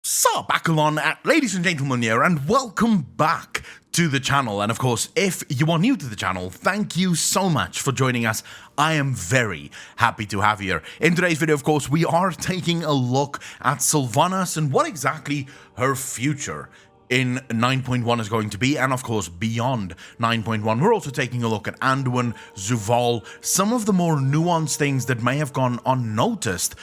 Sup, Akalon, ladies and gentlemen here, and welcome back to the channel. And of course, if you are new to the channel, thank you so much for joining us. I am very happy to have you here. In today's video, of course, we are taking a look at Sylvanas and what exactly her future in 9.1 is going to be, and of course beyond 9.1. We're also taking a look at Anduin, Zuvul, some of the more nuanced things that may have gone unnoticed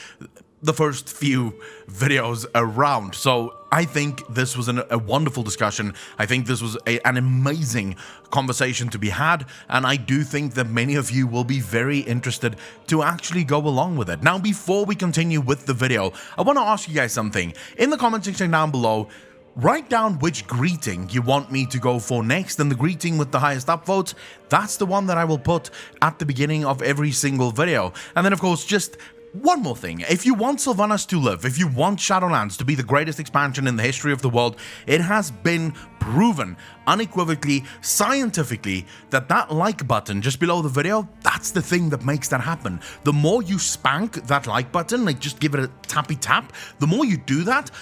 the first few videos around. So I think this was a wonderful discussion. I think this was an amazing conversation to be had, and I do think that many of you will be very interested to actually go along with it. Now, before we continue with the video, I want to ask you guys something. In the comment section down below, write down which greeting you want me to go for next, and the greeting with the highest upvotes, that's the one that I will put at the beginning of every single video. And then, of course, just one more thing. If you want Sylvanas to live, if you want Shadowlands to be the greatest expansion in the history of the world, it has been proven unequivocally, scientifically, that like button just below the video, that's the thing that makes that happen. The more you spank that like button, like just give it a tappy tap, the more you do that,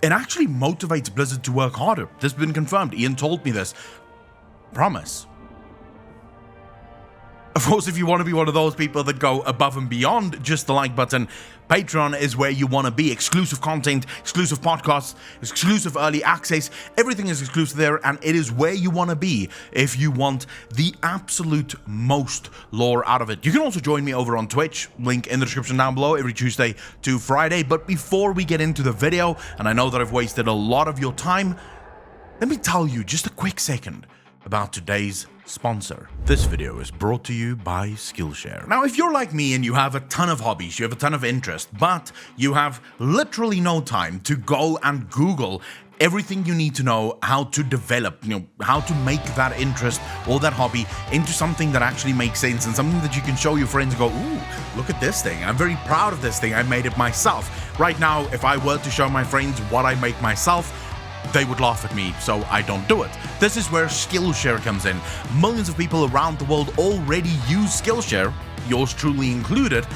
it actually motivates Blizzard to work harder. This has been confirmed. Ian told me this. Promise. Of course, if you want to be one of those people that go above and beyond just the like button, Patreon is where you want to be. Exclusive content, exclusive podcasts, exclusive early access, everything is exclusive there, and it is where you want to be if you want the absolute most lore out of it. You can also join me over on Twitch, link in the description down below, every Tuesday to Friday. But before we get into the video, and I know that I've wasted a lot of your time, let me tell you just a quick second about today's sponsor. This video is brought to you by Skillshare. Now, if you're like me and you have a ton of hobbies, you have a ton of interest, but you have literally no time to go and Google everything you need to know how to develop, how to make that interest or that hobby into something that actually makes sense and something that you can show your friends and go, ooh, look at this thing. I'm very proud of this thing. I made it myself. Right now, if I were to show my friends what I make myself, they would laugh at me, so I don't do it. This is where Skillshare comes in. Millions of people around the world already use Skillshare, yours truly included,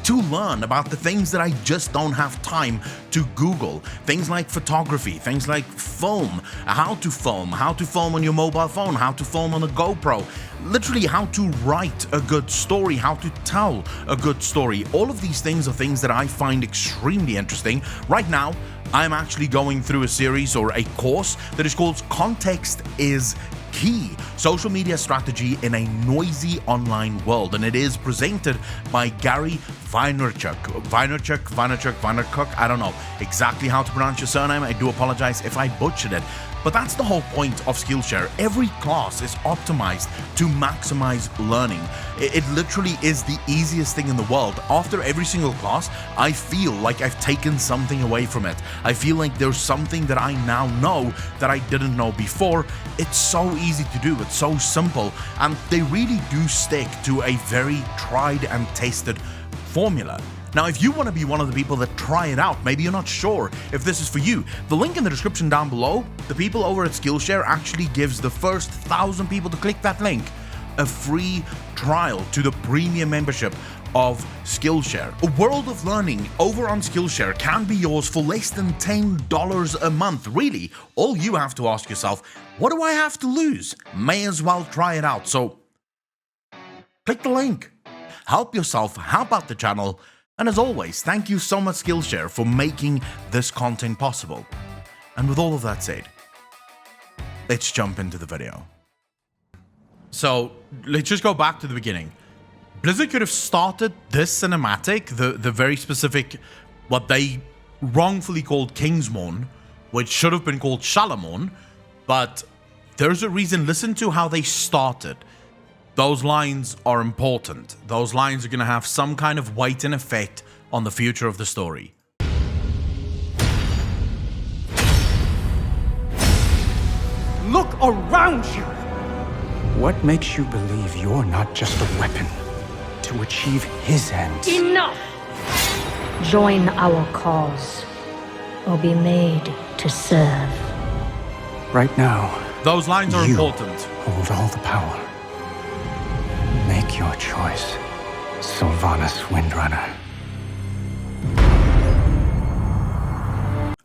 to learn about the things that I just don't have time to Google. Things like photography, things like film, how to film on your mobile phone, how to film on a GoPro, literally how to write a good story, how to tell a good story. All of these things are things that I find extremely interesting. Right now, I'm actually going through a series or a course that is called Context is Key, Social Media Strategy in a Noisy Online World, and it is presented by Gary Vaynerchuk. I don't know exactly how to pronounce your surname. I do apologize if I butchered it. But that's the whole point of Skillshare. Every class is optimized to maximize learning. It literally is the easiest thing in the world. After every single class, I feel like I've taken something away from it. I feel like there's something that I now know that I didn't know before. It's so easy to do. It's so simple. And they really do stick to a very tried and tested formula. Now, if you want to be one of the people that try it out, maybe you're not sure if this is for you, the link in the description down below, the people over at Skillshare actually gives the first 1,000 people to click that link a free trial to the premium membership of Skillshare. A world of learning over on Skillshare can be yours for less than $10 a month. Really, all you have to ask yourself, what do I have to lose? May as well try it out. So click the link, help yourself, help out the channel. And as always, thank you so much, Skillshare, for making this content possible. And with all of that said, let's jump into the video. So, let's just go back to the beginning. Blizzard could have started this cinematic, the very specific, what they wrongfully called Kingsmorn, which should have been called Shalamorn, but there's a reason. Listen to how they started. Those lines are important. Those lines are going to have some kind of weight and effect on the future of the story. Look around you! What makes you believe you're not just a weapon to achieve his ends? Enough! Join our cause, or be made to serve. Right now, those lines are important. Hold all the power. Make your choice, Sylvanas Windrunner.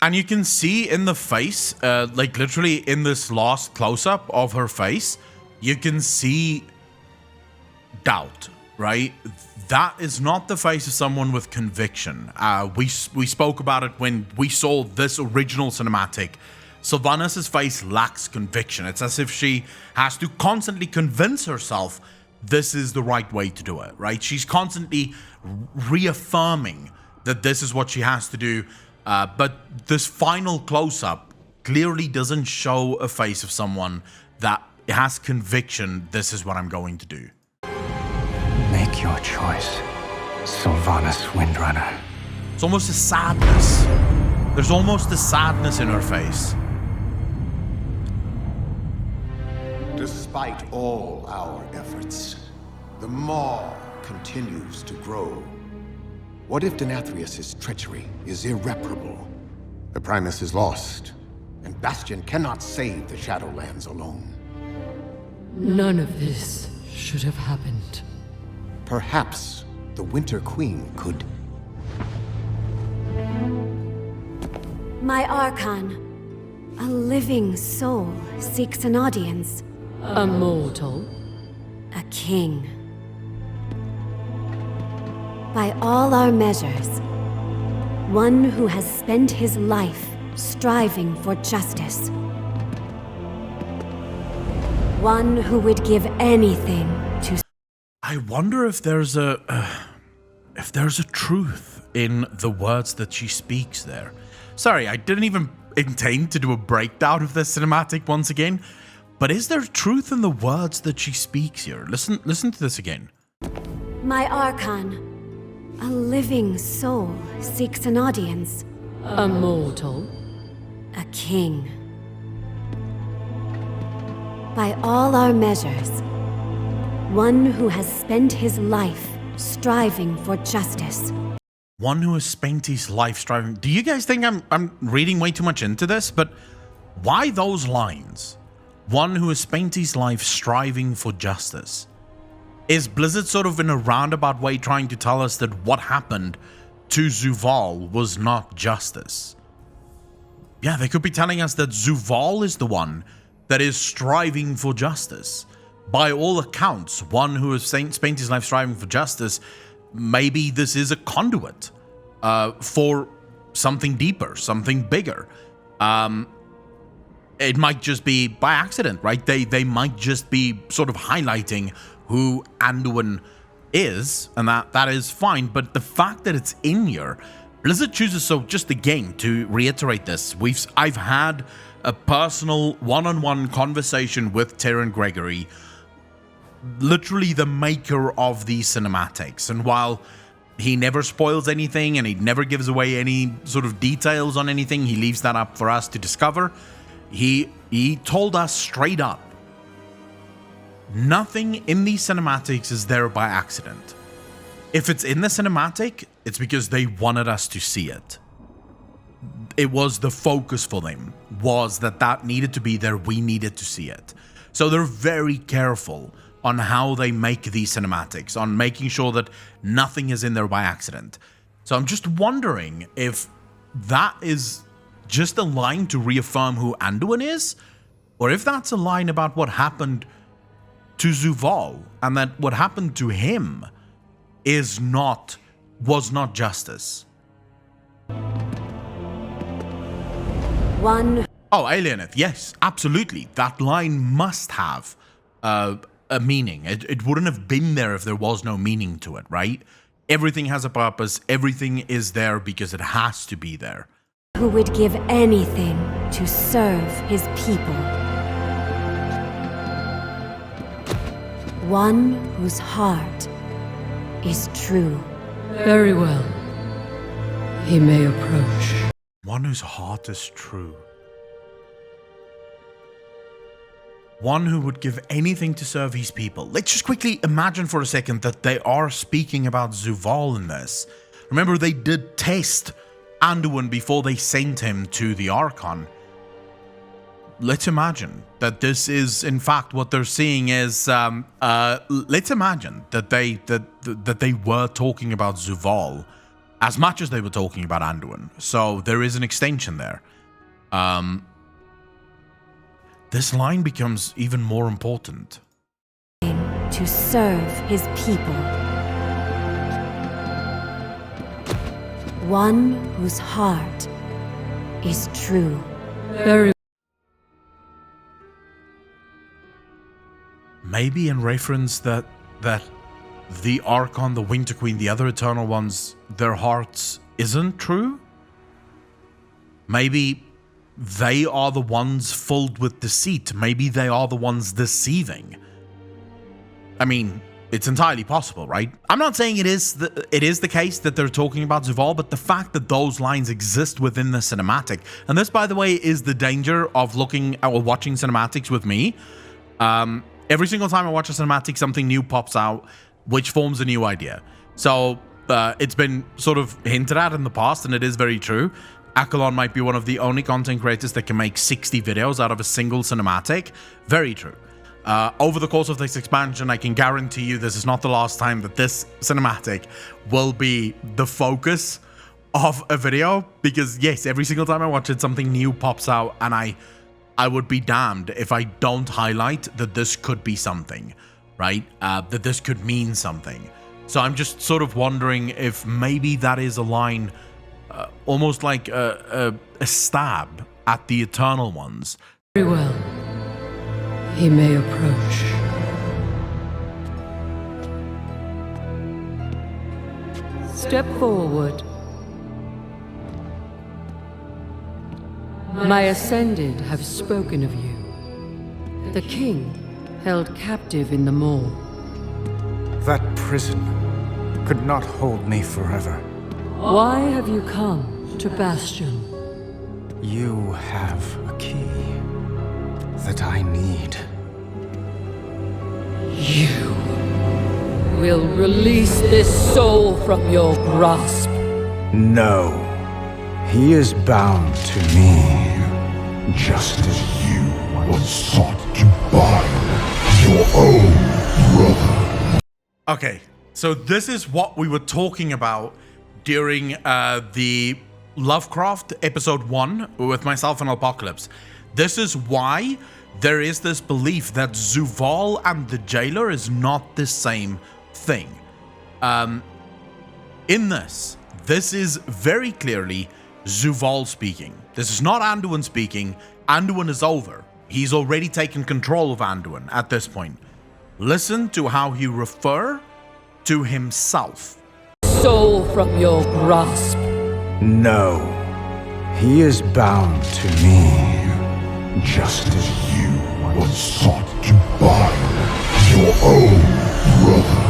And you can see in the face, like literally in this last close-up of her face, you can see doubt, right? That is not the face of someone with conviction. We spoke about it when we saw this original cinematic. Sylvanas' face lacks conviction. It's as if she has to constantly convince herself this is the right way to do it, right? She's constantly reaffirming that this is what she has to do. But this final close-up clearly doesn't show a face of someone that has conviction, this is what I'm going to do. Make your choice, Sylvanas Windrunner. It's almost a sadness. There's almost a sadness in her face. Despite all our efforts, the Maw continues to grow. What if Denathrius' treachery is irreparable? The Primus is lost, and Bastion cannot save the Shadowlands alone. None of this should have happened. Perhaps the Winter Queen could... My Archon, a living soul seeks an audience. A mortal? A king. By all our measures, one who has spent his life striving for justice. One who would give anything to... I wonder if there's a truth in the words that she speaks there. Sorry, I didn't even intend to do a breakdown of this cinematic once again, but is there truth in the words that she speaks here? Listen to this again. My Archon, a living soul seeks an audience. A mortal? A king. By all our measures, one who has spent his life striving for justice. One who has spent his life striving... Do you guys think I'm reading way too much into this? But why those lines? One who has spent his life striving for justice. Is Blizzard sort of in a roundabout way trying to tell us that what happened to Zuval was not justice? Yeah, they could be telling us that Zuval is the one that is striving for justice. By all accounts, one who has spent his life striving for justice, maybe this is a conduit for something deeper, something bigger. It might just be by accident, right? They might just be sort of highlighting who Anduin is, and that is fine. But the fact that it's in here, Blizzard chooses. So just again to reiterate this, I've had a personal one-on-one conversation with Terran Gregory, literally the maker of these cinematics, and while he never spoils anything and he never gives away any sort of details on anything, he leaves that up for us to discover. He told us straight up, nothing in these cinematics is there by accident. If it's in the cinematic, it's because they wanted us to see it. It was the focus for them, was that needed to be there, we needed to see it. So they're very careful on how they make these cinematics, on making sure that nothing is in there by accident. So I'm just wondering if that is just a line to reaffirm who Anduin is, or if that's a line about what happened to Zuval, and that what happened to him was not justice. One... Oh, Alieneth, yes, absolutely. That line must have a meaning. It wouldn't have been there if there was no meaning to it, right? Everything has a purpose. Everything is there because it has to be there. Who would give anything to serve his people. One whose heart is true. Very well. He may approach. One whose heart is true. One who would give anything to serve his people. Let's just quickly imagine for a second that they are speaking about Zuval in this. Remember, they did test Anduin before they sent him to the Archon. Let's imagine that this is, in fact, what they're seeing is. Let's imagine that they were talking about Zuval as much as they were talking about Anduin. So there is an extension there. This line becomes even more important. To serve his people. One whose heart is true. Very Maybe in reference that the Archon, the Winter Queen, the other Eternal Ones, their hearts isn't true? Maybe they are the ones filled with deceit. Maybe they are the ones deceiving. I mean, it's entirely possible, right? I'm not saying it is the case that they're talking about Zuval, but the fact that those lines exist within the cinematic, and this, by the way, is the danger of looking or watching cinematics with me. Every single time I watch a cinematic, something new pops out, which forms a new idea. So it's been sort of hinted at in the past, and it is very true. Akalon might be one of the only content creators that can make 60 videos out of a single cinematic. Very true. Over the course of this expansion, I can guarantee you this is not the last time that this cinematic will be the focus of a video, because yes, every single time I watch it, something new pops out, and I would be damned if I don't highlight that this could be something, right? That this could mean something. So I'm just sort of wondering if maybe that is a line, almost like a stab at the Eternal Ones. very well. He may approach. Step forward. My Ascended have spoken of you. The king held captive in the mall. That prison could not hold me forever. Why have you come to Bastion? You have a key that I need. You will release this soul from your grasp. No. He is bound to me, just as you once sought to bind your own brother. Okay, so this is what we were talking about during the Lovecraft episode 1 with myself and Apocalypse. This is why there is this belief that Zuval and the Jailer is not the same thing. In this is very clearly Zuval speaking. This is not Anduin speaking. Anduin is over. He's already taken control of Anduin at this point. Listen to how he refer to himself. Soul from your grasp. No. He is bound to me, just as you once sought to bind your own brother.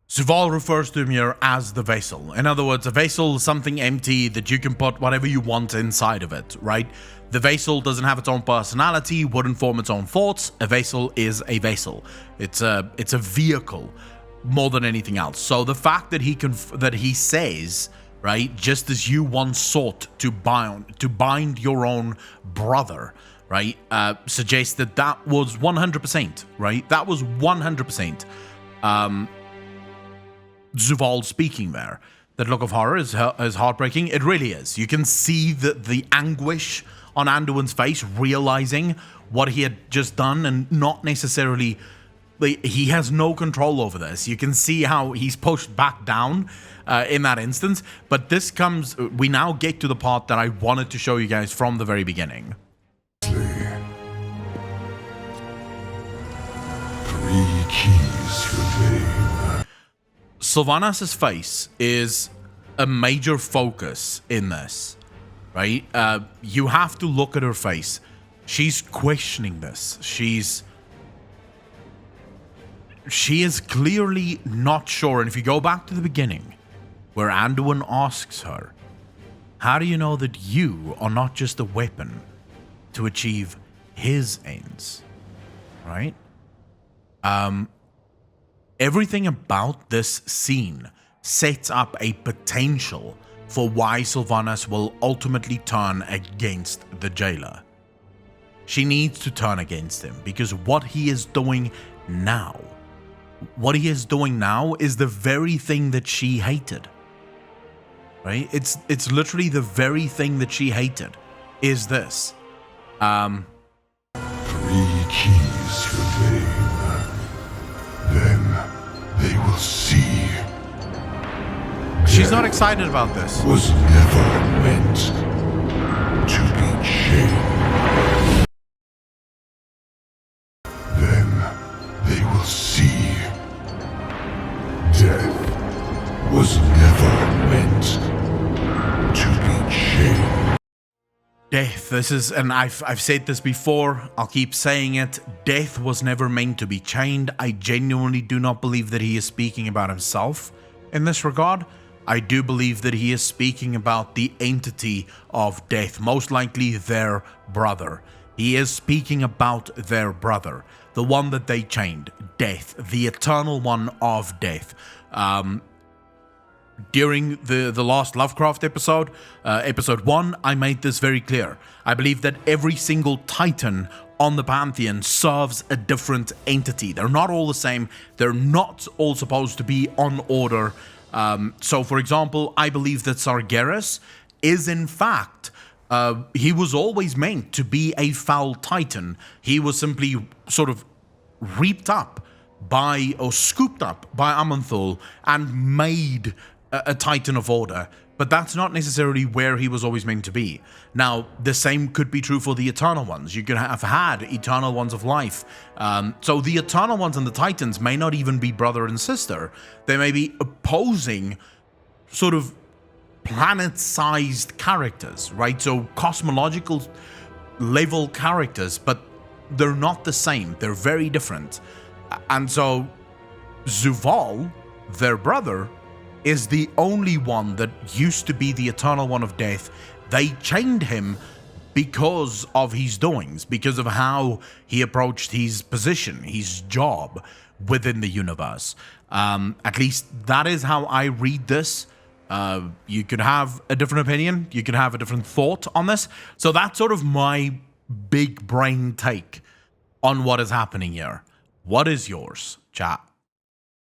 Zuval refers to him here as the vessel. In other words, a vessel is something empty that you can put whatever you want inside of it, right? The vessel doesn't have its own personality, wouldn't form its own thoughts. A vessel is a vessel. It's a vehicle more than anything else. So the fact that he says, right, just as you once sought to bind your own brother, right, suggests that was 100%, right? That was 100%. Zuval speaking there. That look of horror is heartbreaking. It really is. You can see the anguish on Anduin's face, realizing what he had just done, and not necessarily, he has no control over this. You can see how he's pushed back down in that instance. But this comes, we now get to the part that I wanted to show you guys from the very beginning. 3 keys remain. Sylvanas' face is a major focus in this, right? You have to look at her face. She's questioning this. She is clearly not sure. And if you go back to the beginning, where Anduin asks her, how do you know that you are not just a weapon to achieve his ends, right? Everything about this scene sets up a potential for why Sylvanas will ultimately turn against the jailer. She needs to turn against him because what he is doing now is the very thing that she hated. Right? It's literally the very thing that she hated is this. 3 keys remain. Then they will see. She's not excited about this. Was never meant to be chained. Then they will see. Death was never meant to be chained. Death, this is, and I've said this before, I'll keep saying it, death was never meant to be chained. I genuinely do not believe that he is speaking about himself in this regard. I do believe that he is speaking about the entity of death, most likely their brother. He is speaking about their brother, the one that they chained, Death, the eternal one of death. During the last Lovecraft episode, episode 1, I made this very clear. I believe that every single Titan on the Pantheon serves a different entity. They're not all the same. They're not all supposed to be on order. So, for example, I believe that Sargeras is in fact, he was always meant to be a foul Titan. He was simply sort of reaped up by, or scooped up by Aman'Thul and made a Titan of Order, but that's not necessarily where he was always meant to be. Now, the same could be true for the Eternal Ones. You could have had Eternal Ones of Life. So the Eternal Ones and the Titans may not even be brother and sister. They may be opposing sort of planet-sized characters, right? So cosmological level characters, but they're not the same. They're very different. And so Zuval, their brother, is the only one that used to be the Eternal One of Death. They chained him because of his doings, because of how he approached his position, his job within the universe. At least that is how I read this. You could have a different opinion, you could have a different thought on this. So that's sort of my big brain take on what is happening here. What is yours, chat?